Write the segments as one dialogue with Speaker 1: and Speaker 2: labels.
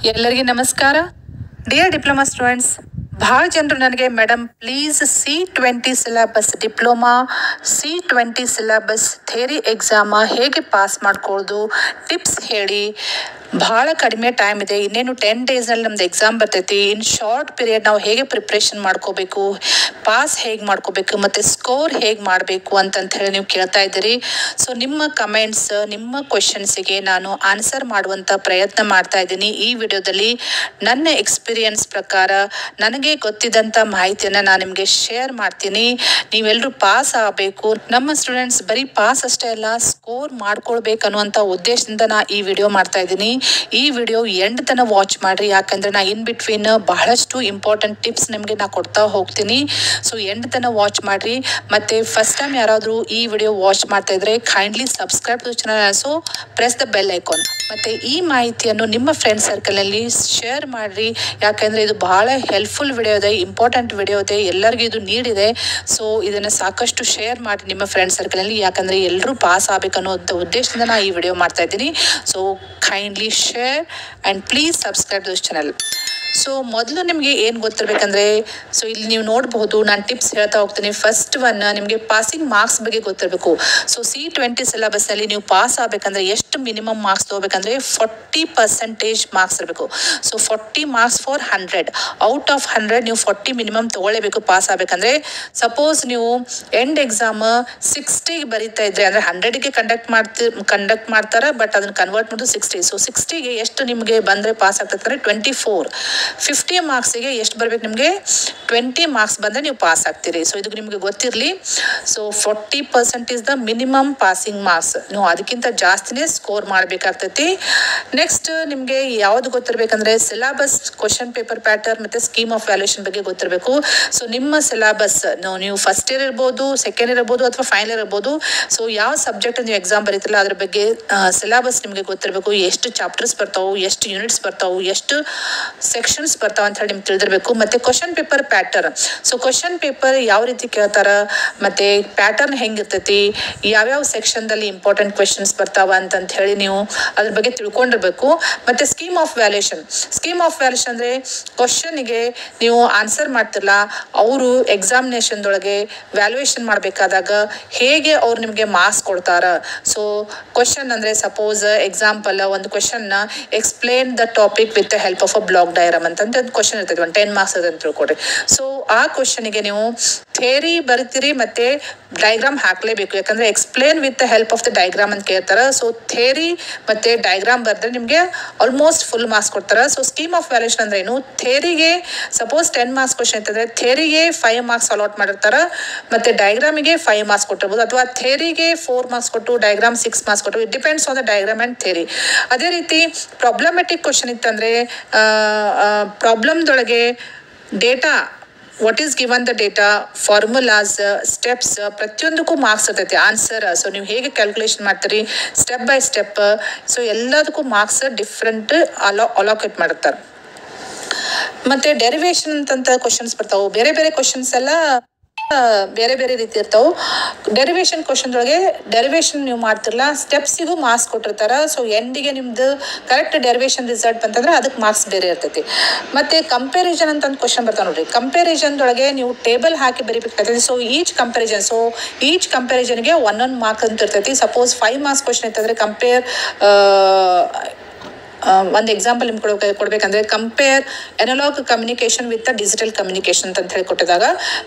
Speaker 1: ಎಲ್ಲರಿಗೂ ನಮಸ್ಕಾರ. Dear diploma students, ಭಾಳ ಜನರು ನನಗೆ madam please C20 syllabus diploma C20 syllabus theory exam ಹೇಗೆ ಪಾಸ್ ಮಾಡ್ಕೊಳ್ಳೋದು ಟಿಪ್ಸ್ ಹೇಳಿ. ಭಾಳ ಕಡಿಮೆ ಟೈಮ್ ಇದೆ, ಇನ್ನೇನು 10 ಡೇಸ್ನಲ್ಲಿ ನಮ್ದು ಎಕ್ಸಾಮ್ ಬರ್ತೈತಿ. ಇನ್ ಶಾರ್ಟ್ ಪೀರಿಯಡ್ ನಾವು ಹೇಗೆ ಪ್ರಿಪ್ರೇಷನ್ ಮಾಡ್ಕೋಬೇಕು, ಪಾಸ್ ಹೇಗೆ ಮಾಡ್ಕೋಬೇಕು ಮತ್ತು ಸ್ಕೋರ್ ಹೇಗೆ ಮಾಡಬೇಕು ಅಂತಂತ ಹೇಳಿ ನೀವು ಕೇಳ್ತಾ ಇದ್ದೀರಿ. ಸೊ ನಿಮ್ಮ ಕಮೆಂಟ್ಸ್, ನಿಮ್ಮ ಕ್ವೆಶನ್ಸಿಗೆ ನಾನು ಆನ್ಸರ್ ಮಾಡುವಂಥ ಪ್ರಯತ್ನ ಮಾಡ್ತಾ ಇದ್ದೀನಿ. ಈ ವಿಡಿಯೋದಲ್ಲಿ ನನ್ನ ಎಕ್ಸ್ಪೀರಿಯನ್ಸ್ ಪ್ರಕಾರ ನನಗೆ ಗೊತ್ತಿದ್ದಂಥ ಮಾಹಿತಿಯನ್ನು ನಾನು ನಿಮಗೆ ಶೇರ್ ಮಾಡ್ತೀನಿ. ನೀವೆಲ್ಲರೂ ಪಾಸ್ ಆಗಬೇಕು. ನಮ್ಮ ಸ್ಟೂಡೆಂಟ್ಸ್ ಬರೀ ಪಾಸ್ ಅಷ್ಟೇ ಅಲ್ಲ, ಸ್ಕೋರ್ ಮಾಡ್ಕೊಳ್ಬೇಕು ಅನ್ನುವಂಥ ಉದ್ದೇಶದಿಂದ ನಾ ಈ ವಿಡಿಯೋ ಮಾಡ್ತಾ ಇದ್ದೀನಿ. ಈ ವಿಡಿಯೋ ಎಂಡ್ ತನಕ ವಾಚ್ ಮಾಡ್ರಿ, ಯಾಕಂದ್ರೆ ನಾ ಇನ್ ಬಿಟ್ವೀನ್ ಬಹಳಷ್ಟು ಇಂಪಾರ್ಟೆಂಟ್ ಟಿಪ್ಸ್ ನಿಮಗೆ ನಾ ಕೊಡ್ತಾ ಹೋಗ್ತೀನಿ. ಸೊ ಎಂಡ್ ತನಕ ವಾಚ್ ಮಾಡ್ರಿ. ಮತ್ತೆ ಫಸ್ಟ್ ಟೈಮ್ ಯಾರಾದರೂ ಈ ವಿಡಿಯೋ ವಾಚ್ ಮಾಡ್ತಾ ಇದ್ರೆ kindly subscribe to channel, so press the bell icon. ಮತ್ತೆ ಈ ಮಾಹಿತಿಯನ್ನು ನಿಮ್ಮ ಫ್ರೆಂಡ್ ಸರ್ಕಲ್ನಲ್ಲಿ ಶೇರ್ ಮಾಡ್ರಿ, ಯಾಕಂದ್ರೆ ಇದು ಬಹಳ ಹೆಲ್ಪ್ಫುಲ್ ವಿಡಿಯೋ ಇದೆ, ಇಂಪಾರ್ಟೆಂಟ್ ವಿಡಿಯೋ ಇದೆ, ಎಲ್ಲರಿಗೂ ಇದು ನೀಡಿದೆ. ಸೊ ಇದನ್ನು ಸಾಕಷ್ಟು ಶೇರ್ ಮಾಡಿ ನಿಮ್ಮ ಫ್ರೆಂಡ್ ಸರ್ಕಲ್ನಲ್ಲಿ, ಯಾಕಂದ್ರೆ ಎಲ್ಲರೂ ಪಾಸ್ ಆಗಬೇಕನ್ನೋಂಥ ಉದ್ದೇಶದಿಂದ ನಾನು ಈ ವಿಡಿಯೋ ಮಾಡ್ತಾ ಇದ್ದೀನಿ. So kindly share and please subscribe this channel. So ಮೊದಲು ನಿಮಗೆ ಏನು ಗೊತ್ತಿರಬೇಕಂದ್ರೆ, ಸೊ ಇಲ್ಲಿ ನೀವು ನೋಡಬಹುದು, ನಾನು ಟಿಪ್ಸ್ ಹೇಳ್ತಾ ಹೋಗ್ತೀನಿ. ಫಸ್ಟ್ ಒನ್, ನಿಮಗೆ ಪಾಸಿಂಗ್ ಮಾರ್ಕ್ಸ್ ಬಗ್ಗೆ ಗೊತ್ತಿರಬೇಕು. ಸೊ C20 ಸಿಲೆಬಸ್ನಲ್ಲಿ ನೀವು ಪಾಸ್ ಆಗಬೇಕಂದ್ರೆ ಎಷ್ಟು ಮಿನಿಮಮ್ ಮಾರ್ಕ್ಸ್ ತೊಗೋಬೇಕಂದ್ರೆ 40% ಮಾರ್ಕ್ಸ್ ಇರಬೇಕು. So 40 marks for 100. Out of 100 ನೀವು 40 ಮಿನಿಮಮ್ ತೊಗೊಳ್ಳೇಬೇಕು ಪಾಸ್ ಆಗಬೇಕಂದ್ರೆ. ಸಪೋಸ್ ನೀವು ಎಂಡ್ ಎಕ್ಸಾಮ್ 60ಗೆ ಬರೀತಾ ಇದ್ರೆ, ಅಂದರೆ 100ಗೆ ಕಂಡಕ್ಟ್ ಮಾಡ್ತಾರೆ, ಬಟ್ ಅದನ್ನು ಕನ್ವರ್ಟ್ ಮಾಡೋದು 60. ಸೊ 60ಗೆ ಎಷ್ಟು ನಿಮಗೆ ಬಂದರೆ ಪಾಸ್ ಆಗ್ತದೆ ಅಂದರೆ 24. 50 ಮಾರ್ಕ್ಸಿಗೆ ಎಷ್ಟು ಬರಬೇಕು ನಿಮಗೆ? 20 ಮಾರ್ಕ್ಸ್ ಬಂದರೆ ನೀವು ಪಾಸ್ ಆಗ್ತೀರಿ. ಸೊ ಇದು ನಿಮಗೆ ಗೊತ್ತಿರಲಿ. So 40% is the minimum passing marks. ನೀವು ಅದಕ್ಕಿಂತ ಜಾಸ್ತಿನೇ ಸ್ಕೋರ್ ಮಾಡಬೇಕಾಗ್ತೈತಿ. ನೆಕ್ಸ್ಟ್ ನಿಮಗೆ ಯಾವುದು ಗೊತ್ತಿರಬೇಕಂದ್ರೆ ಸಿಲೆಬಸ್, ಕ್ವಶನ್ ಪೇಪರ್ ಪ್ಯಾಟರ್ನ್ ಮತ್ತು ಸ್ಕೀಮ್ ಆಫ್ ವ್ಯಾಲ್ಯೂಷನ್ ಬಗ್ಗೆ ಗೊತ್ತಿರಬೇಕು. ಸೊ ನಿಮ್ಮ ಸಿಲೆಬಸ್ ನೀವು ಫಸ್ಟ್ ಇಯರ್ ಇರ್ಬೋದು, ಸೆಕೆಂಡ್ ಇಯರ್ ಇರ್ಬೋದು, ಅಥವಾ ಫೈನಲ್ ಇಯರ್ ಇರ್ಬೋದು. ಸೊ ಯಾವ ಸಬ್ಜೆಕ್ಟ್ ನೀವು ಎಕ್ಸಾಮ್ ಬರೀತಿಲ್ಲ ಅದ್ರ ಬಗ್ಗೆ ಸಿಲೆಬಸ್ ನಿಮಗೆ ಗೊತ್ತಿರಬೇಕು. ಎಷ್ಟು ಚಾಪ್ಟರ್ಸ್ ಬರ್ತಾವೆ, ಎಷ್ಟು ಯೂನಿಟ್ಸ್ ಬರ್ತಾವೆ, ಎಷ್ಟು ಸೆಕ್ಷನ್ಸ್ ಬರ್ತಾವ ಅಂತ ಹೇಳಿ ನಿಮ್ಗೆ ತಿಳಿದಿರಬೇಕು. ಮತ್ತೆ question paper pattern. So question paper ಯಾವ ರೀತಿ ಕೇಳ್ತಾರ, ಮತ್ತೆ ಪ್ಯಾಟರ್ನ್ ಹೆಂಗಿರ್ತೈತಿ, ಯಾವ್ಯಾವ ಸೆಕ್ಷನ್ದಲ್ಲಿ ಇಂಪಾರ್ಟೆಂಟ್ ಕ್ವೆಶನ್ಸ್ ಬರ್ತಾವ ಅಂತಂತ ಹೇಳಿ ನೀವು ಅದ್ರ ಬಗ್ಗೆ ತಿಳ್ಕೊಂಡಿರ್ಬೇಕು. ಮತ್ತೆ scheme of valuation. Scheme of valuation ಅಂದರೆ ಕ್ವಶನ್ಗೆ ನೀವು ಆನ್ಸರ್ ಮಾಡ್ತಿರಲ್ಲ, ಅವರು ಎಕ್ಸಾಮಿನೇಷನ್ದೊಳಗೆ ವ್ಯಾಲ್ಯೂಯೇಷನ್ ಮಾಡಬೇಕಾದಾಗ ಹೇಗೆ ಅವ್ರು ನಿಮಗೆ ಮಾರ್ಕ್ಸ್ ಕೊಡ್ತಾರ. ಸೊ ಕ್ವಶನ್ ಅಂದರೆ ಸಪೋಸ್ ಎಕ್ಸಾಂಪಲ್ ಒಂದು ಕ್ವಶನ್ನ explain the topic with the help of a block diagram ಅಂತಂದು ಒಂದು ಕ್ವಶನ್ ಇರ್ತೈತಿ, ಒಂದು 10 ಮಾರ್ಕ್ಸ್ ಅಂತ ತಿಳ್ಕೊಡ್ರಿ. ಸೊ ಆ ಕ್ವಶನ್ಗೆ ನೀವು ಥಿಯರಿ ಬರಿತೀರಿ ಮತ್ತೆ ಡಯಾಗ್ರಾಮ್ ಹಾಕಲೇಬೇಕು, ಯಾಕಂದ್ರೆ explain with the help of the diagram ಅಂತ ಕೇಳ್ತಾರೆ. ಸೊ ಥಿಯರಿ ಮತ್ತೆ ಡಯಾಗ್ರಾಮ್ ಬರೆದ್ರೆ ನಿಮಗೆ ಆಲ್ಮೋಸ್ಟ್ ಫುಲ್ ಮಾರ್ಕ್ಸ್ ಕೊಡ್ತಾರೆ. ಸೊ ಸ್ಕೀಮ್ ಆಫ್ ವ್ಯಾಲ್ಯೂಷನ್ ಅಂದ್ರೆ ಏನು? ಥಿಯರಿಗೆ ಸಪೋಸ್ 10 ಮಾರ್ಕ್ಸ್ ಕ್ವಶನ್ ಅಂತಂದ್ರೆ ಥಿಯರಿಗೆ 5 ಮಾರ್ಕ್ಸ್ ಅಲಾಟ್ ಮಾಡಿರ್ತಾರೆ, ಮತ್ತೆ ಡಯಾಗ್ರಾಮಿಗೆ 5 ಮಾರ್ಕ್ಸ್ ಕೊಟ್ಟಿರ್ಬೋದು, ಅಥವಾ ಥಿಯರಿಗೆ 4 ಮಾರ್ಕ್ಸ್ ಕೊಟ್ಟು ಡಯಾಗ್ರಾಮ್ 6 ಮಾರ್ಕ್ಸ್ ಕೊಟ್ಟು. It depends on the diagram and theory. ಅದೇ ರೀತಿ ಪ್ರಾಬ್ಲಮೆಟಿಕ್ ಕ್ವಶನ್ ಇತ್ತಂದ್ರೆ ಪ್ರಾಬ್ಲಮ್ದೊಳಗೆ data, what is given the data, formulas, steps, ಪ್ರತಿಯೊಂದಕ್ಕೂ ಮಾರ್ಕ್ಸ್ ಇರ್ತೈತಿ. ಆನ್ಸರ್, ಸೊ ನೀವು ಹೇಗೆ ಕ್ಯಾಲ್ಕುಲೇಷನ್ ಮಾಡ್ತೀರಿ ಸ್ಟೆಪ್ ಬೈ ಸ್ಟೆಪ್, ಸೊ ಎಲ್ಲದಕ್ಕೂ ಮಾರ್ಕ್ಸ್ ಡಿಫ್ರೆಂಟ್ ಅಲೋಕೇಟ್ ಮಾಡಿರ್ತಾರೆ. ಮತ್ತೆ ಡೆರಿವೇಶನ್ ಅಂತಂತ ಕ್ವಶನ್ಸ್ ಬರ್ತಾವೆ. ಬೇರೆ ಬೇರೆ ಕ್ವಶನ್ಸ್ ಎಲ್ಲ ಬೇರೆ ಬೇರೆ ರೀತಿ ಇರ್ತಾವೆ. ಡೆರಿವೇಶನ್ ಕ್ವಶನ್ದೊಳಗೆ ಡೆರಿವೇಶನ್ ನೀವು ಮಾಡ್ತಿರಲ್ಲ, ಸ್ಟೆಪ್ಸಿಗೂ ಮಾರ್ಕ್ಸ್ ಕೊಟ್ಟಿರ್ತಾರೆ. ಸೊ ಎಂಡಿಗೆ ನಿಮ್ದು ಕರೆಕ್ಟ್ ಡೆರಿವೇಶನ್ ರಿಸಲ್ಟ್ ಬಂತಂದ್ರೆ ಅದಕ್ಕೆ ಮಾರ್ಕ್ಸ್ ಬೇರೆ ಇರ್ತೈತಿ. ಮತ್ತೆ ಕಂಪ್ಯಾರಿಸನ್ ಅಂತ ಒಂದು ಕ್ವಶನ್ ಬರ್ತಾವೆ ನೋಡ್ರಿ. ಕಂಪ್ಯಾರಿಸನ್ದೊಳಗೆ ನೀವು ಟೇಬಲ್ ಹಾಕಿ ಬರೀಬೇಕಾಗ್ತೈತಿ. ಸೊ ಈಚ್ ಕಂಪ್ಯಾರಿಸನ್ಗೆ 1 ಮಾರ್ಕ್ಸ್ ಅಂತ ಇರ್ತೈತಿ. ಸಪೋಸ್ 5 ಮಾರ್ಕ್ಸ್ ಕ್ವಶನ್ ಇತ್ತಂದ್ರೆ ಒಂದು ಎಕ್ಸಾಂಪಲ್ ನಿಮ್ಗೆ ಕೊಡ್ಬೇಕಂದ್ರೆ compare analogue communication with digital communication ಅಂತ ಹೇಳಿ ಕೊಟ್ಟಿದಾಗ,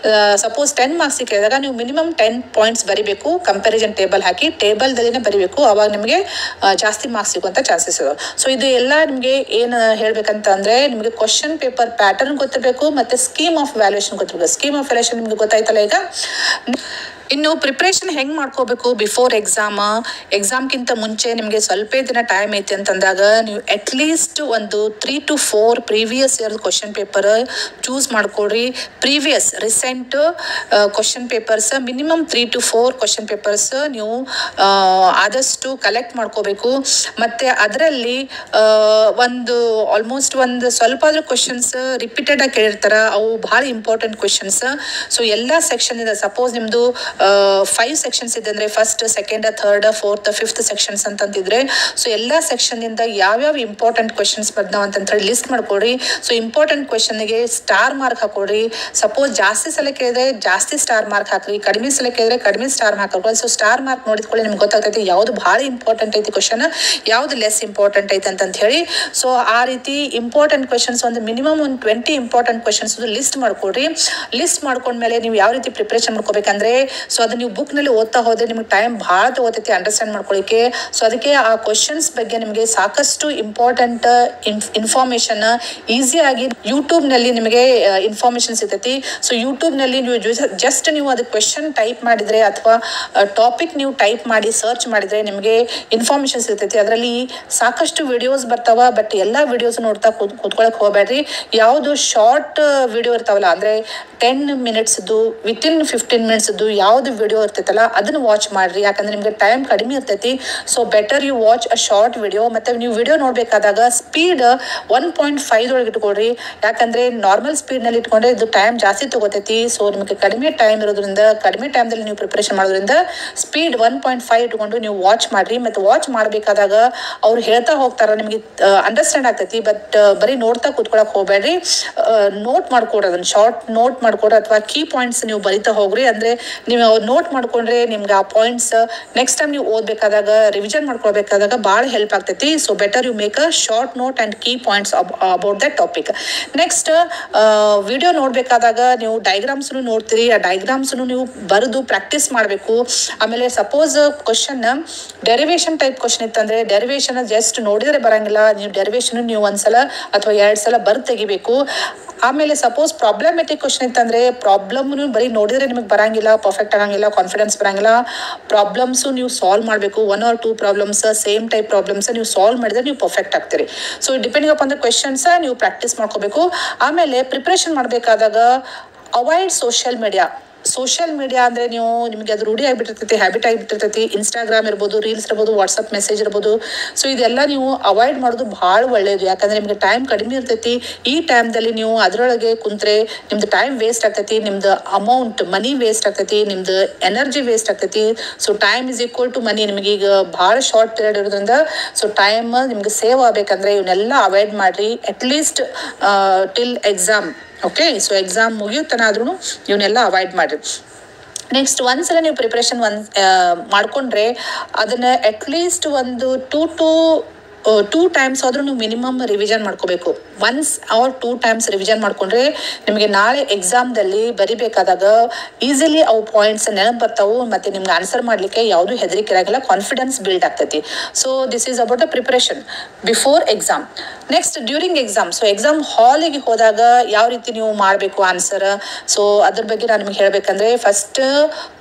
Speaker 1: ಸಪೋಸ್ 10 ಮಾರ್ಕ್ಸ್ ಕೇಳಿದಾಗ ನೀವು ಮಿನಿಮಮ್ 10 ಪಾಯಿಂಟ್ಸ್ ಬರಿಬೇಕು. ಕಂಪ್ಯಾರಿಸನ್ ಟೇಬಲ್ ಹಾಕಿ ಟೇಬಲ್ದಲ್ಲಿನೇ ಬರಿಬೇಕು, ಅವಾಗ ನಿಮಗೆ ಜಾಸ್ತಿ ಮಾರ್ಕ್ಸ್ ಸಿಗುವಂಥ ಚಾನ್ಸಸ್ ಇದೆ. ಸೊ ಇದು ಎಲ್ಲ ನಿಮಗೆ ಏನು ಹೇಳ್ಬೇಕಂತ ಅಂದರೆ, ನಿಮಗೆ ಕ್ವಶನ್ ಪೇಪರ್ ಪ್ಯಾಟರ್ನ್ ಗೊತ್ತಿರಬೇಕು, ಮತ್ತು ಸ್ಕೀಮ್ ಆಫ್ ವ್ಯಾಲ್ಯೂಯೇಷನ್ ಗೊತ್ತಿರಬೇಕು. ಸ್ಕೀಮ್ ಆಫ್ ವ್ಯಾಲ್ಯೂಯೇಷನ್ ನಿಮ್ಗೆ ಗೊತ್ತಾಯ್ತಲ್ಲ. ಈಗ ಇನ್ನು ಪ್ರಿಪ್ರೇಷನ್ ಹೆಂಗೆ ಮಾಡ್ಕೋಬೇಕು ಬಿಫೋರ್ ಎಕ್ಸಾಮ್ಗಿಂತ ಮುಂಚೆ ನಿಮಗೆ ಸ್ವಲ್ಪ ದಿನ ಟೈಮ್ ಐತಿ ಅಂತಂದಾಗ, ನೀವು ಅಟ್ಲೀಸ್ಟ್ ಒಂದು 3 to 4 previous year question paper choose ಮಾಡ್ಕೊಡ್ರಿ. Recent question papers minimum 3 to 4 question papers ನೀವು ಆದಷ್ಟು ಕಲೆಕ್ಟ್ ಮಾಡ್ಕೋಬೇಕು. ಮತ್ತು ಅದರಲ್ಲಿ ಆಲ್ಮೋಸ್ಟ್ ಒಂದು ಸ್ವಲ್ಪ ಆದರೂ ಕ್ವಶನ್ಸ್ ರಿಪೀಟೆಡ್ ಆಗಿ ಕೇಳಿರ್ತಾರೆ, ಅವು ಭಾಳ ಇಂಪಾರ್ಟೆಂಟ್ ಕ್ವಶನ್ಸ್. ಸೊ ಎಲ್ಲ ಸೆಕ್ಷನ್ ಇದೆ. ಸಪೋಸ್ ನಿಮ್ಮದು 5 ಸೆಕ್ಷನ್ಸ್ ಇದೆ ಅಂದರೆ first, second, third, fourth, fifth sections ಅಂತಂತಿದ್ರೆ, ಸೊ ಎಲ್ಲ ಸೆಕ್ಷನ್ನಿಂದ ಯಾವ್ಯಾವ ಇಂಪಾರ್ಟೆಂಟ್ ಕ್ವೆಶನ್ಸ್ ಬರ್ತಾವ ಅಂತಂತೇಳಿ ಲಿಸ್ಟ್ ಮಾಡ್ಕೊಡ್ರಿ. ಸೊ ಇಂಪಾರ್ಟೆಂಟ್ ಕ್ವೆಶನ್ಗೆ ಸ್ಟಾರ್ ಮಾರ್ಕ್ ಹಾಕೊಡ್ರಿ. ಸಪೋಸ್ ಜಾಸ್ತಿ ಸಲ ಕೇಳಿದ್ರೆ ಜಾಸ್ತಿ ಸ್ಟಾರ್ ಮಾರ್ಕ್ ಹಾಕ್ರಿ, ಕಡಿಮೆ ಸಲ ಕೇಳಿದ್ರೆ ಕಡಿಮೆ ಸ್ಟಾರ್ ಮಾರ್ಕ್ ಹಾಕೊಳ್ಳಿ. ಸೊ ಸ್ಟಾರ್ ಮಾರ್ಕ್ ನೋಡಿದ್ಕೊಳ್ಳಿ ನಿಮ್ಗೆ ಗೊತ್ತಾಗ್ತೈತಿ ಯಾವ್ದು ಭಾಳ ಇಂಪಾರ್ಟೆಂಟ್ ಐತಿ ಕ್ವಶನ್, ಯಾವ್ದು ಲೆಸ್ ಇಂಪಾರ್ಟೆಂಟ್ ಐತೆ ಅಂತ ಹೇಳಿ. ಸೊ ಆ ರೀತಿ ಇಂಪಾರ್ಟೆಂಟ್ ಕ್ವೆಶನ್ಸ್ ಒಂದು ಮಿನಿಮಮ್ ಒಂದು 20 ಇಂಪಾರ್ಟೆಂಟ್ ಕ್ವೆಶನ್ಸ್ ಲಿಸ್ಟ್ ಮಾಡ್ಕೊಡ್ರಿ. ಲಿಸ್ಟ್ ಮಾಡ್ಕೊಂಡ್ಮೇಲೆ ನೀವು ಯಾವ ರೀತಿ ಪ್ರಿಪ್ರೇಷನ್ ಮಾಡ್ಕೋಬೇಕಂದ್ರೆ, ಸೊ ಅದು ನೀವು ಬುಕ್ನಲ್ಲಿ ಓದ್ತಾ ಹೋದ್ರೆ ನಿಮ್ಗೆ ಟೈಮ್ ಭಾಳ ತಗೋತೈತಿ ಅಂಡರ್ಸ್ಟ್ಯಾಂಡ್ ಮಾಡ್ಕೊಳ್ಳಿಕ್ಕೆ. ಸೊ ಅದಕ್ಕೆ ಆ ಕ್ವಶನ್ಸ್ ಬಗ್ಗೆ ನಿಮಗೆ ಸಾಕಷ್ಟು ಇಂಪಾರ್ಟೆಂಟ್ ಇನ್ಫಾರ್ಮೇಶನ್ ಈಸಿಯಾಗಿ ಯೂಟ್ಯೂಬ್ನಲ್ಲಿ ನಿಮಗೆ ಇನ್ಫಾರ್ಮೇಶನ್ ಸಿಗ್ತೈತಿ. ಸೊ ಯೂಟ್ಯೂಬ್ನಲ್ಲಿ ನೀವು ಜಸ್ಟ್ ನೀವು ಅದು ಕ್ವೆಶನ್ ಟೈಪ್ ಮಾಡಿದರೆ ಅಥವಾ ಟಾಪಿಕ್ ನೀವು ಟೈಪ್ ಮಾಡಿ ಸರ್ಚ್ ಮಾಡಿದರೆ ನಿಮಗೆ ಇನ್ಫಾರ್ಮೇಶನ್ ಸಿಗ್ತೈತಿ. ಅದರಲ್ಲಿ ಸಾಕಷ್ಟು ವಿಡಿಯೋಸ್ ಬರ್ತಾವ, ಬಟ್ ಎಲ್ಲ ವಿಡಿಯೋಸ್ ನೋಡ್ತಾ ಕೂತ್ಕೊಳ್ಳೋಕೆ ಹೋಗಬೇಡ್ರಿ. ಯಾವುದು ಶಾರ್ಟ್ ವಿಡಿಯೋ ಇರ್ತಾವಲ್ಲ ಅಂದರೆ 10 ಮಿನಿಟ್ಸ್ದು, ವಿತಿನ್ 15 ಮಿನಿಟ್ಸ್ದು ಯಾವುದು ವಿಡಿಯೋ ಇರ್ತೈತಲ್ಲ ಅದನ್ನು ವಾಚ್ ಮಾಡಿರಿ. ಯಾಕಂದ್ರೆ ನಿಮಗೆ ಟೈಮ್ ಕಡಿಮೆ ಇರ್ತೈತಿ. So better you watch a short video. ಮತ್ತು ನೀವು ವಿಡಿಯೋ ನೋಡಬೇಕಾದಾಗ ಸ್ಪೀಡ್ 1.5 ಒಳಗೆ ಇಟ್ಕೊಳ್ರಿ. ಯಾಕಂದರೆ ನಾರ್ಮಲ್ ಸ್ಪೀಡ್ನಲ್ಲಿ ಇಟ್ಕೊಂಡ್ರೆ ಇದು ಟೈಮ್ ಜಾಸ್ತಿ ತಗೋತೈತಿ. ಸೊ ನಿಮಗೆ ಕಡಿಮೆ ಟೈಮ್ ಇರೋದ್ರಿಂದ, ಕಡಿಮೆ ಟೈಮ್ದಲ್ಲಿ ನೀವು ಪ್ರಿಪ್ರೇಷನ್ ಮಾಡೋದ್ರಿಂದ ಸ್ಪೀಡ್ 1.5 ಇಟ್ಕೊಂಡು ನೀವು ವಾಚ್ ಮಾಡಿರಿ. ಮತ್ತು ವಾಚ್ ಮಾಡಬೇಕಾದಾಗ ಅವ್ರು ಹೇಳ್ತಾ ಹೋಗ್ತಾರೆ, ನಿಮಗೆ ಅಂಡರ್ಸ್ಟ್ಯಾಂಡ್ ಆಗ್ತೈತಿ. ಬಟ್ ಬರೀ ನೋಡ್ತಾ ಕೂತ್ಕೊಳಕ್ಕೆ ಹೋಗಬೇಡ್ರಿ. ನೋಟ್ ಮಾಡ್ಕೊಡ್ರಿ, ಅದನ್ನು ಶಾರ್ಟ್ ನೋಟ್ ಮಾಡ್ಕೊಡ್ರಿ ಅಥವಾ ಕೀ ಪಾಯಿಂಟ್ಸ್ ನೀವು ಬರಿತಾ ಹೋಗ್ರಿ. ಅಂದರೆ ನೀವು ನೋಟ್ ಮಾಡ್ಕೊಂಡ್ರೆ ನಿಮ್ಗೆ ಆ ಪಾಯಿಂಟ್ಸ್ ನೆಕ್ಸ್ಟ್ ಟೈಮ್ ನೀವು ಓದಬೇಕಾದಾಗ, ರಿವಿಷನ್ ಮಾಡ್ಕೊಳ್ಬೇಕಾದಾಗ ಭಾಳ ಹೆಲ್ಪ್ ಆಗ್ತೈತಿ. So better you make a short note and key points about that topic. Next video ನೋಡಬೇಕಾದಾಗ ನೀವು ಡೈಗ್ರಾಮ್ಸ್ನು ನೋಡ್ತೀರಿ. ಆ ಡೈಗ್ರಾಮ್ಸ್ನು ನೀವು ಬರೆದು ಪ್ರಾಕ್ಟೀಸ್ ಮಾಡಬೇಕು. ಆಮೇಲೆ suppose question derivation type question ಇತ್ತಂದರೆ ಡೆರಿವೇಷನ್ ಜಸ್ಟ್ ನೋಡಿದರೆ ಬರೋಂಗಿಲ್ಲ. ನೀವು ಡೆರಿವೇಷನ್ ನೀವು ಒಂದ್ಸಲ ಅಥವಾ 2 ಸಲ ಬರೆದು ತೆಗಿಬೇಕು. ಆಮೇಲೆ ಸಪೋಸ್ ಪ್ರಾಬ್ಲಮೆಟಿಕ್ ಕ್ವಶನ್ ಇತ್ತಂದರೆ ಪ್ರಾಬ್ಲಮ್ನು ಬರೀ ನೋಡಿದರೆ ನಿಮಗೆ ಬರೋಂಗಿಲ್ಲ, ಪರ್ಫೆಕ್ಟ್ ಆಗಂಗಿಲ್ಲ, ಕಾನ್ಫಿಡೆನ್ಸ್ ಬರೋಂಗಿಲ್ಲ. ಪ್ರಾಬ್ಲಮ್ಸು ನೀವು ಸಾಲ್ವ್ ಮಾಡಬೇಕು. 1 or 2 problems, same type problems ನೀವು ಸಾಲ್ವ್ ಮಾಡಿದ್ರೆ ನೀವು ಪರ್ಫೆಕ್ಟ್ ಆಗ್ತೀರಿ. So depending upon the questions ನೀವು ಪ್ರಾಕ್ಟೀಸ್ ಮಾಡ್ಕೋಬೇಕು. ಆಮೇಲೆ ಪ್ರಿಪ್ರೇಷನ್ ಮಾಡಬೇಕಾದಾಗ ಅವಾಯ್ಡ್ ಸೋಷಿಯಲ್ ಮೀಡಿಯಾ ಅಂದರೆ ನಿಮಗೆ ಅದು ರೂಢಿ ಆಗಿಬಿಟ್ಟಿರ್ತೈತಿ, ಹ್ಯಾಬಿಟ್ ಆಗಿಬಿಟ್ಟಿರ್ತೈತಿ. ಇನ್ಸ್ಟಾಗ್ರಾಮ್ ಇರ್ಬೋದು, ರೀಲ್ಸ್ ಇರ್ಬೋದು, ವಾಟ್ಸಪ್ ಮೆಸೇಜ್ ಇರ್ಬೋದು. ಸೊ ಇದೆಲ್ಲ ನೀವು ಅವಾಯ್ಡ್ ಮಾಡೋದು ಭಾಳ ಒಳ್ಳೆಯದು. ಯಾಕಂದರೆ ನಿಮಗೆ ಟೈಮ್ ಕಡಿಮೆ ಇರ್ತೈತಿ. ಈ ಟೈಮ್ದಲ್ಲಿ ನೀವು ಅದರೊಳಗೆ ಕುಂತ್ರೆ ನಿಮ್ದು ಟೈಮ್ ವೇಸ್ಟ್ ಆಗ್ತೈತಿ, ನಿಮ್ದು ಅಮೌಂಟ್ ಮನಿ ವೇಸ್ಟ್ ಆಗ್ತೈತಿ, ನಿಮ್ದು ಎನರ್ಜಿ ವೇಸ್ಟ್ ಆಗ್ತೈತಿ. So time is equal to money. ನಿಮಗೀಗ ಭಾಳ ಶಾರ್ಟ್ ಪೀರಿಯಡ್ ಇರೋದ್ರಿಂದ ಸೊ ಟೈಮ್ ನಿಮ್ಗೆ ಸೇವ್ ಆಗಬೇಕಂದ್ರೆ ಇವನ್ನೆಲ್ಲ ಅವಾಯ್ಡ್ ಮಾಡಿರಿ. At least till exam. Okay, so exam ಮುಗಿಯುತ್ತನಾದ್ರೂ ಇವನ್ನೆಲ್ಲ ಅವಾಯ್ಡ್ ಮಾಡಿರಿ. ನೆಕ್ಸ್ಟ್ ಒಂದ್ಸಲ ನೀವು ಪ್ರಿಪ್ರೇಷನ್ ಮಾಡ್ಕೊಂಡ್ರೆ ಅದನ್ನು ಅಟ್ಲೀಸ್ಟ್ ಒಂದು 2 ಟೈಮ್ಸ್ ಆದರೂ ನೀವು ಮಿನಿಮಮ್ ರಿವಿಷನ್ ಮಾಡ್ಕೋಬೇಕು. 1 or 2 ಟೈಮ್ಸ್ ರಿವಿಷನ್ ಮಾಡ್ಕೊಂಡ್ರೆ ನಿಮಗೆ ನಾಳೆ ಎಕ್ಸಾಮ್ದಲ್ಲಿ ಬರಿಬೇಕಾದಾಗ ಈಸಿಲಿ ಅವು ಪಾಯಿಂಟ್ಸ್ ನೆನಪು ಬರ್ತಾವೆ. ಮತ್ತು ನಿಮ್ಗೆ ಆನ್ಸರ್ ಮಾಡಲಿಕ್ಕೆ ಯಾವುದೂ ಹೆದರಿಕೆ ಇರೋಂಗಿಲ್ಲ, ಕಾನ್ಫಿಡೆನ್ಸ್ ಬಿಲ್ಡ್ ಆಗ್ತೈತಿ. So this is about the preparation before exam. Next during exam. So exam ಹಾಲಿಗೆ ಹೋದಾಗ ಯಾವ ರೀತಿ ನೀವು ಮಾಡಬೇಕು ಆನ್ಸರ್, ಸೊ ಅದ್ರ ಬಗ್ಗೆ ನಾನು ನಿಮ್ಗೆ ಹೇಳಬೇಕಂದ್ರೆ ಫಸ್ಟ್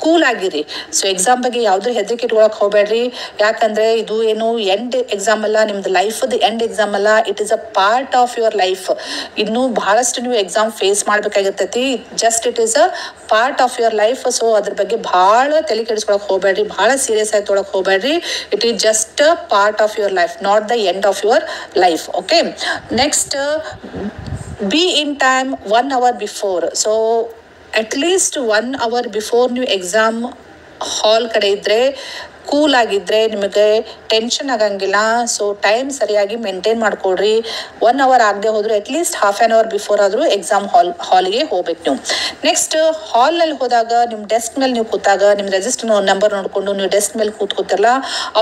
Speaker 1: ಕೂಲ್ ಆಗಿರಿ. ಸೊ ಎಕ್ಸಾಮ್ ಬಗ್ಗೆ ಯಾವುದೂ ಹೆದರಿಕೆ ಇಟ್ಕೊಳಕ್ಕೆ ಹೋಗಬೇಡ್ರಿ. ಯಾಕಂದರೆ ಇದು ಏನು ಎಂಡ್ ಎಕ್ಸಾಮ್ ಅಲ್ಲ, ನಿಮ್ದು ಲೈಫದ್ದು ಎಂಡ್ ಎಕ್ಸಾಮ್ ಅಲ್ಲ. It is a part of your life. ಇನ್ನೂ ಬಹಳಷ್ಟು ನೀವು ಎಕ್ಸಾಮ್ ಫೇಸ್ ಮಾಡಬೇಕಾಗಿರ್ತೈತಿ. Just it is a part of your life. So ಅದ್ರ ಬಗ್ಗೆ ಭಾಳ ತಲೆ ಕೆಡಿಸ್ಕೊಳಕ್ಕೆ ಹೋಗಬೇಡ್ರಿ, ಭಾಳ ಸೀರಿಯಸ್ ಆಗಿ ತೊಗೊಳಕ್ಕೆ ಹೋಗಬೇಡ್ರಿ. It is just a part of your life, not the end of your life. Okay, next B in time 1 hour before. So at least 1 hour before ನೀವು ಎಕ್ಸಾಮ್ ಹಾಲ್ ಕಡೆ ಇದ್ದರೆ, ಕೂಲ್ ಆಗಿದ್ದರೆ ನಿಮಗೆ ಟೆನ್ಷನ್ ಆಗಂಗಿಲ್ಲ. ಸೊ ಟೈಮ್ ಸರಿಯಾಗಿ maintain ಮಾಡಿಕೊಡ್ರಿ. 1 hour ಆಗದೆ ಹೋದರೂ ಅಟ್ಲೀಸ್ಟ್ ½ an hour ಬಿಫೋರ್ ಆದರೂ ಎಕ್ಸಾಮ್ ಹಾಲಿಗೆ ಹೋಗ್ಬೇಕು ನೀವು. ನೆಕ್ಸ್ಟ್ ಹಾಲ್ನಲ್ಲಿ ಹೋದಾಗ ನಿಮ್ಮ ಡೆಸ್ಕ್ ಮೇಲೆ ನೀವು ಕೂತಾಗ ನಿಮ್ಮ ರಿಜಿಸ್ಟರ್ ನಂಬರ್ ನೋಡಿಕೊಂಡು ನೀವು ಡೆಸ್ಕ್ ಮೇಲೆ ಕೂತಿರಲ್ಲ,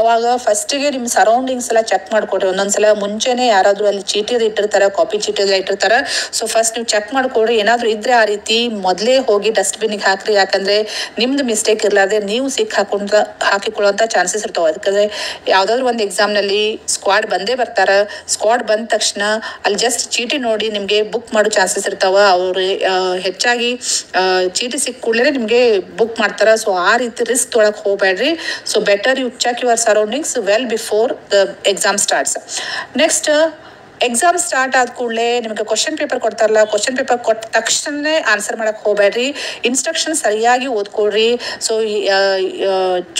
Speaker 1: ಅವಾಗ ಫಸ್ಟಿಗೆ ನಿಮ್ಮ ಸರೌಂಡಿಂಗ್ಸ್ ಎಲ್ಲ ಚೆಕ್ ಮಾಡಿಕೊಡ್ರಿ. ಒಂದೊಂದ್ಸಲ ಮುಂಚೆನೇ ಯಾರಾದರೂ ಅಲ್ಲಿ ಚೀಟಿ ಇಟ್ಟಿರ್ತಾರೆ, ಕಾಪಿ ಚೀಟಿ ಎಲ್ಲ ಇಟ್ಟಿರ್ತಾರೆ. ಸೊ ಫಸ್ಟ್ ನೀವು ಚೆಕ್ ಮಾಡಿಕೊಡ್ರಿ. ಏನಾದರೂ ಇದ್ದರೆ ಆ ರೀತಿ ಮೊದಲೇ ಹೋಗಿ ಡಸ್ಟ್ಬಿನ್ನಿಗೆ ಹಾಕ್ರಿ. ಯಾಕಂದರೆ ನಿಮ್ದು ಮಿಸ್ಟೇಕ್ ಇರಲಾರ್ದೆ ನೀವು ಹಾಕಿಕೊಳ್ಳುವಂಥ ಚಾನ್ಸಸ್ ಇರ್ತಾವೆ. ಅದಕ್ಕೆ ಯಾವುದಾದ್ರೂ ಒಂದು ಎಕ್ಸಾಮ್ನಲ್ಲಿ ಸ್ಕ್ವಾಡ್ ಬಂದೇ ಬರ್ತಾರೆ. ಸ್ಕ್ವಾಡ್ ಬಂದ ತಕ್ಷಣ ಅಲ್ಲಿ ಜಸ್ಟ್ ಚೀಟಿ ನೋಡಿ ನಿಮಗೆ ಬುಕ್ ಮಾಡೋ ಚಾನ್ಸಸ್ ಇರ್ತಾವೆ. ಅವರು ಹೆಚ್ಚಾಗಿ ಚೀಟಿ ಸಿಕ್ಕ ಕೂಡಲೇ ನಿಮಗೆ ಬುಕ್ ಮಾಡ್ತಾರೆ. ಸೊ ಆ ರೀತಿ ರಿಸ್ಕ್ ತೊಗೊಳಕ್ಕೆ ಹೋಗಬೇಡ್ರಿ. So better you check your surroundings well before the exam starts. Next exam start ಆದ ಕೂಡಲೇ ನಿಮಗೆ ಕ್ವಶನ್ ಪೇಪರ್ ಕೊಡ್ತಾರಲ್ಲ, ಕ್ವಶನ್ ಪೇಪರ್ ಕೊಟ್ಟ ತಕ್ಷಣನೇ ಆನ್ಸರ್ ಮಾಡಕ್ಕೆ ಹೋಗಬೇಡ್ರಿ. ಇನ್ಸ್ಟ್ರಕ್ಷನ್ ಸರಿಯಾಗಿ ಓದ್ಕೊಳ್ರಿ. ಸೊ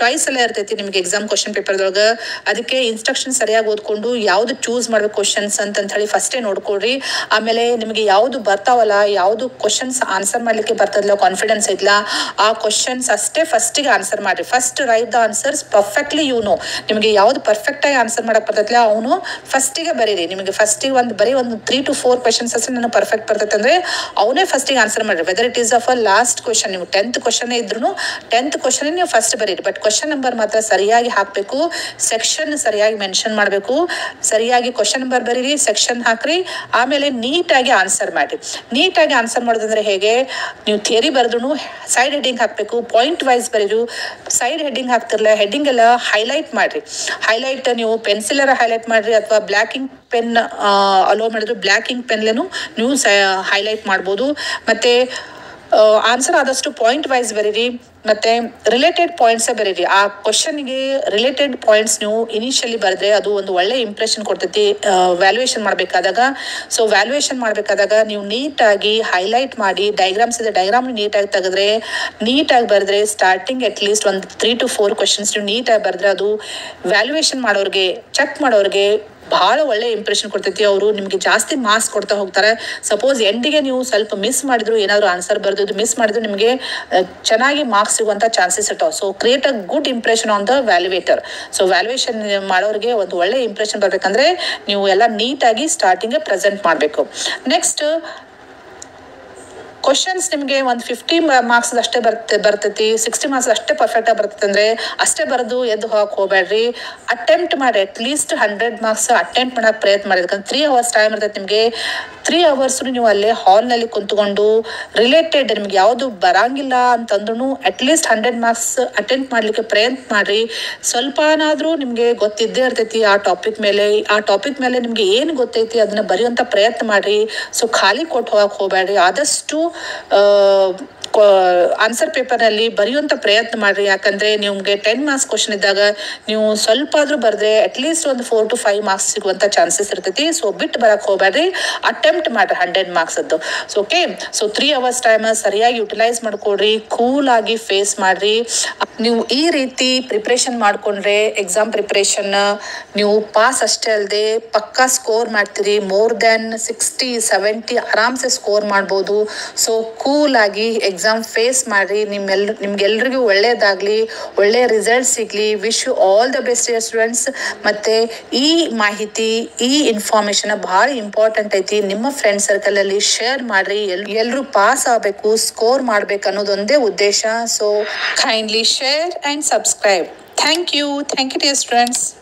Speaker 1: ಚಾಯ್ಸ್ ಎಲ್ಲ ಇರ್ತೈತಿ ನಿಮಗೆ ಎಕ್ಸಾಮ್ ಕ್ವಶನ್ ಪೇಪರ್ದೊಳಗೆ. ಅದಕ್ಕೆ ಇನ್ಸ್ಟ್ರಕ್ಷನ್ ಸರಿಯಾಗಿ ಓದ್ಕೊಂಡು ಯಾವುದು ಚೂಸ್ ಮಾಡ್ಬೇಕು ಕ್ವಶನ್ಸ್ ಅಂತ ಹೇಳಿ ಫಸ್ಟೇ ನೋಡ್ಕೊಳ್ರಿ. ಆಮೇಲೆ ನಿಮಗೆ ಯಾವುದು ಬರ್ತಾವಲ್ಲ, ಯಾವುದು ಕ್ವಶನ್ಸ್ ಆನ್ಸರ್ ಮಾಡ್ಲಿಕ್ಕೆ ಬರ್ತದಲ್ಲ, ಕಾನ್ಫಿಡೆನ್ಸ್ ಐತ್ಲ, ಆ ಕ್ವಶನ್ಸ್ ಅಷ್ಟೇ ಫಸ್ಟಿಗೆ ಆನ್ಸರ್ ಮಾಡ್ರಿ. First right the answers perfectly. ನಿಮಗೆ ಯಾವ್ದು ಪರ್ಫೆಕ್ಟ್ ಆಗಿ ಆನ್ಸರ್ ಮಾಡಕ್ ಬರ್ತೈತಿಲ್ಲ ಅವನು ಫಸ್ಟಿಗೆ ಬರೀರಿ. ನಿಮಗೆ ಫಸ್ಟಿಗೆ ಬರೀ ಒಂದು 3 to 4 ಕ್ವಶನ್ಸ್ ಅಷ್ಟೇ ನನಗೆ ಪರ್ಫೆಕ್ಟ್ ಬರ್ತೈತೆ ಅಂದ್ರೆ ಅವನೇ ಫಸ್ಟಿಗೆ ಆನ್ಸರ್ ಮಾಡ್ರಿ. Whether it is of a last question, ನೀವು 10th ಕ್ವಶನ್ ಇದ್ರು 10th ಕ್ವಶನ್ ನೀವು ಫಸ್ಟ್ ಬರೀರಿ. ಬಟ್ ಕ್ವಶನ್ ನಂಬರ್ ಮಾತ್ರ ಸರಿಯಾಗಿ ಹಾಕಬೇಕು, ಸೆಕ್ಷನ್ ಸರಿಯಾಗಿ ಮೆನ್ಷನ್ ಮಾಡಬೇಕು, ಸರಿಯಾಗಿ ಕ್ವಶನ್ ನಂಬರ್ ಬರೀರಿ, ಸೆಕ್ಷನ್ ಹಾಕ್ರಿ, ಆಮೇಲೆ ನೀಟಾಗಿ ಆನ್ಸರ್ ಮಾಡಿ. ನೀಟಾಗಿ ಆನ್ಸರ್ ಮಾಡೋದಂದ್ರೆ ಹೇಗೆ, ನೀವು ಥಿಯರಿ ಬರೆದ್ರು ಸೈಡ್ ಹೆಡ್ಡಿಂಗ್ ಹಾಕಬೇಕು, ಪಾಯಿಂಟ್ ವೈಸ್ ಬರೀರು. ಸೈಡ್ ಹೆಡ್ಡಿಂಗ್ ಹಾಕ್ತಿರಲ್ಲ, ಹೆಡ್ಡಿಂಗ್ ಎಲ್ಲ ಹೈಲೈಟ್ ಮಾಡ್ರಿ. ಹೈಲೈಟ್ ನೀವು ಪೆನ್ಸಿಲರ ಹೈಲೈಟ್ ಮಾಡ್ರಿ, ಅಥವಾ ಬ್ಲ್ಯಾಕಿಂಗ್ ಪೆನ್ ಅಲೋ ಮಾಡಿದ್ರು ಬ್ಲ್ಯಾಕಿಂಗ್ ಪೆನ್ಲೇನು ನೀವು ಹೈಲೈಟ್ ಮಾಡ್ಬೋದು. ಮತ್ತೆ ಆನ್ಸರ್ ಆದಷ್ಟು ಪಾಯಿಂಟ್ ವೈಸ್ ಬರೀರಿ, ಮತ್ತೆ ರಿಲೇಟೆಡ್ ಪಾಯಿಂಟ್ಸ್ ಬರೀರಿ. ಆ ಕ್ವಶನ್ಗೆ ರಿಲೇಟೆಡ್ ಪಾಯಿಂಟ್ಸ್ ನೀವು ಇನಿಷಿಯಲಿ ಬರೆದ್ರೆ ಅದು ಒಂದು ಒಳ್ಳೆ ಇಂಪ್ರೆಷನ್ ಕೊಡ್ತೈತಿ ವ್ಯಾಲ್ಯೂಯೇಷನ್ ಮಾಡಬೇಕಾದಾಗ. ಸೊ ವ್ಯಾಲ್ಯೂಯೇಷನ್ ಮಾಡಬೇಕಾದಾಗ ನೀವು ನೀಟಾಗಿ ಹೈಲೈಟ್ ಮಾಡಿ, ಡಯಾಗ್ರಾಮ್ಸ್ ಇದೆ ಡಯಾಗ್ರಾಮ್ ನೀಟಾಗಿ ತೆಗೆದ್ರೆ, ನೀಟಾಗಿ ಬರೆದ್ರೆ, ಸ್ಟಾರ್ಟಿಂಗ್ ಅಟ್ಲೀಸ್ಟ್ ಒಂದು 3 to 4 ಕ್ವಶನ್ಸ್ ನೀವು ನೀಟಾಗಿ ಬರೆದ್ರೆ ಅದು ವ್ಯಾಲ್ಯೂಯೇಷನ್ ಮಾಡೋರಿಗೆ, ಚೆಕ್ ಮಾಡೋರಿಗೆ ಬಹಳ ಒಳ್ಳೆ ಇಂಪ್ರೆಷನ್ ಕೊಡ್ತೈತಿ. ಅವರು ನಿಮಗೆ ಜಾಸ್ತಿ ಮಾರ್ಕ್ಸ್ ಕೊಡ್ತಾ ಹೋಗ್ತಾರೆ. ಸಪೋಸ್ ಎಂಡಿಗೆ ನೀವು ಸ್ವಲ್ಪ ಮಿಸ್ ಮಾಡಿದ್ರು, ಏನಾದ್ರು ಆನ್ಸರ್ ಬರೆದು ಮಿಸ್ ಮಾಡಿದ್ರು, ನಿಮಗೆ ಚೆನ್ನಾಗಿ ಮಾರ್ಕ್ಸ್ ಸಿಗುವಂತ ಚಾನ್ಸಸ್ ಇರ್ತಾವೆ. So create a good impression on the valuator. So valuation ಮಾಡೋರಿಗೆ ಒಂದು ಒಳ್ಳೆ ಇಂಪ್ರೆಷನ್ ಬರ್ಬೇಕಂದ್ರೆ ನೀವು ಎಲ್ಲ ನೀಟಾಗಿ ಸ್ಟಾರ್ಟಿಂಗ್ ಪ್ರೆಸೆಂಟ್ ಮಾಡಬೇಕು. ನೆಕ್ಸ್ಟ್ ಕ್ವಶನ್ಸ್ ನಿಮಗೆ ಒಂದು 50 ಮಾರ್ಕ್ಸ್ ಅಷ್ಟೇ ಬರ್ತೈತಿ, 60 ಮಾರ್ಕ್ಸ್ ಅಷ್ಟೇ ಪರ್ಫೆಕ್ಟ್ ಆಗಿ ಬರ್ತೈತೆ ಅಂದ್ರೆ ಅಷ್ಟೇ ಬರೆದು ಎದ್ದು ಹೋಗಕ್ಕೆ ಹೋಗ್ಬೇಡ್ರಿ. ಅಟೆಂಪ್ಟ್ ಮಾಡಿ, ಅಟ್ಲೀಸ್ಟ್ 100 ಮಾರ್ಕ್ಸ್ ಅಟೆಂಪ್ಟ್ ಮಾಡಕ್ಕೆ ಪ್ರಯತ್ನ ಮಾಡಿ. ಯಾಕಂದ್ರೆ 3 hours ಟೈಮ್ ಇರ್ತೈತೆ ನಿಮಗೆ. 3 hours ನೀವು ಅಲ್ಲೇ ಹಾಲ್ನಲ್ಲಿ ಕುಂತ್ಕೊಂಡು ರಿಲೇಟೆಡ್ ನಿಮ್ಗೆ ಯಾವುದು ಬರಂಗಿಲ್ಲ ಅಂತಂದ್ರೂ ಅಟ್ಲೀಸ್ಟ್ 100 ಮಾರ್ಕ್ಸ್ ಅಟೆಂಪ್ಟ್ ಮಾಡ್ಲಿಕ್ಕೆ ಪ್ರಯತ್ನ ಮಾಡ್ರಿ. ಸ್ವಲ್ಪನಾದ್ರೂ ನಿಮ್ಗೆ ಗೊತ್ತಿದ್ದೇ ಇರ್ತೈತಿ ಆ ಟಾಪಿಕ್ ಮೇಲೆ ನಿಮ್ಗೆ ಏನು ಗೊತ್ತೈತಿ ಅದನ್ನ ಬರೆಯುವಂತ ಪ್ರಯತ್ನ ಮಾಡ್ರಿ. ಸೊ ಖಾಲಿ ಕೊಟ್ಟು ಹೋಗಕ್ಕೆ ಹೋಗ್ಬೇಡ್ರಿ. ಆದಷ್ಟು ಆನ್ಸರ್ ಪೇಪರ್ನಲ್ಲಿ ಬರೆಯುವಂಥ ಪ್ರಯತ್ನ ಮಾಡ್ರಿ. ಯಾಕಂದ್ರೆ ನಿಮ್ಗೆ 10 ಮಾರ್ಕ್ಸ್ ಕ್ವಶನ್ ಇದ್ದಾಗ ನೀವು ಸ್ವಲ್ಪ ಆದ್ರೂ ಬರೆದ್ರೆ ಅಟ್ಲೀಸ್ಟ್ ಒಂದು 4 to 5 ಮಾರ್ಕ್ಸ್ ಸಿಗುವಂತ ಚಾನ್ಸಸ್ ಇರ್ತೈತಿ. ಸೊ ಬಿಟ್ಟು ಬರಕ್ ಹೋಗ್ಬೇಡ್ರಿ, ಅಟೆಂಪ್ಟ್ ಮಾಡ್ರಿ 100 ಮಾರ್ಕ್ಸ್ ಅದ್ದು. So okay, so 3 hours time ಸರಿಯಾಗಿ ಯುಟಿಲೈಸ್ ಮಾಡ್ಕೊಡ್ರಿ, ಕೂಲ್ ಆಗಿ ಫೇಸ್ ಮಾಡ್ರಿ. ನೀವು ಈ ರೀತಿ ಪ್ರಿಪ್ರೇಷನ್ ಮಾಡ್ಕೊಂಡ್ರೆ ಎಕ್ಸಾಮ್ ಪ್ರಿಪ್ರೇಷನ್ ನೀವು ಪಾಸ್ ಅಷ್ಟೇ ಅಲ್ಲದೆ ಪಕ್ಕಾ ಸ್ಕೋರ್ ಮಾಡ್ತೀರಿ. ಮೋರ್ ದೆನ್ 60-70 ಆರಾಮ್ಸೆ ಸ್ಕೋರ್ ಮಾಡ್ಬೋದು. ಸೊ ಕೂಲ್ ಆಗಿ ಎಕ್ಸಾಮ್ ಫೇಸ್ ಮಾಡ್ರಿ. ನಿಮ್ಗೆಲ್ರಿಗೂ ಒಳ್ಳೇದಾಗ್ಲಿ, ಒಳ್ಳೆ ರಿಸಲ್ಟ್ ಸಿಗ್ಲಿ. Wish you all the best students. ಮತ್ತೆ ಈ ಮಾಹಿತಿ, ಈ ಇನ್ಫಾರ್ಮೇಶನ್ ಬಹಳ ಇಂಪಾರ್ಟೆಂಟ್ ಐತಿ. ನಿಮ್ಮ ಫ್ರೆಂಡ್ ಸರ್ಕಲ್ ಅಲ್ಲಿ ಶೇರ್ ಮಾಡ್ರಿ. ಎಲ್ರು ಪಾಸ್ ಆಗಬೇಕು, ಸ್ಕೋರ್ ಮಾಡ್ಬೇಕು ಅನ್ನೋದೊಂದೇ ಉದ್ದೇಶ. So kindly share and subscribe. Thank you dear students.